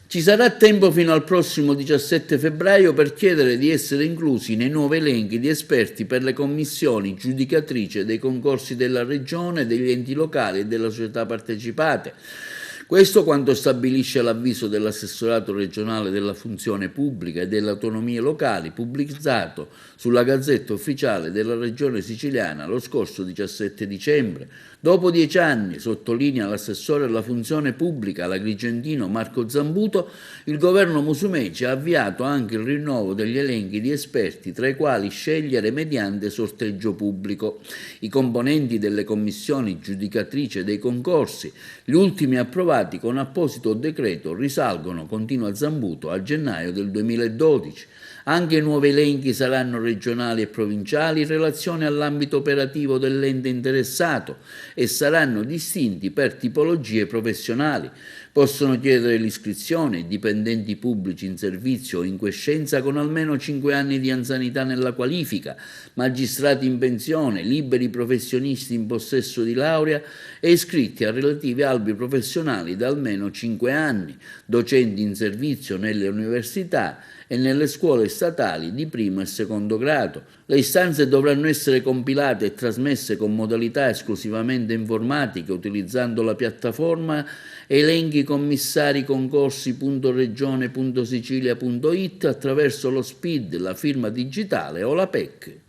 Ci sarà tempo fino al prossimo 17 febbraio per chiedere di essere inclusi nei nuovi elenchi di esperti per le commissioni giudicatrici dei concorsi della Regione, degli enti locali e della società partecipate. Questo quanto stabilisce l'avviso dell'assessorato regionale della funzione pubblica e delle autonomie locali, pubblicizzato sulla Gazzetta Ufficiale della Regione Siciliana lo scorso 17 dicembre. Dopo 10 anni, sottolinea l'assessore alla funzione pubblica all'Agrigentino Marco Zambuto, il governo Musumeci ha avviato anche il rinnovo degli elenchi di esperti, tra i quali scegliere mediante sorteggio pubblico i componenti delle commissioni giudicatrici dei concorsi. Gli ultimi approvati con apposito decreto risalgono, continua Zambuto, a gennaio del 2012. Anche i nuovi elenchi saranno regionali e provinciali in relazione all'ambito operativo dell'ente interessato e saranno distinti per tipologie professionali. Possono chiedere l'iscrizione i dipendenti pubblici in servizio o in quiescenza con almeno 5 anni di anzianità nella qualifica, magistrati in pensione, liberi professionisti in possesso di laurea e iscritti a relativi albi professionali da almeno 5 anni, docenti in servizio nelle università e nelle scuole statali di primo e secondo grado. Le istanze dovranno essere compilate e trasmesse con modalità esclusivamente informatiche utilizzando la piattaforma elenchicommissariconcorsi.regione.sicilia.it attraverso lo SPID, la firma digitale o la PEC.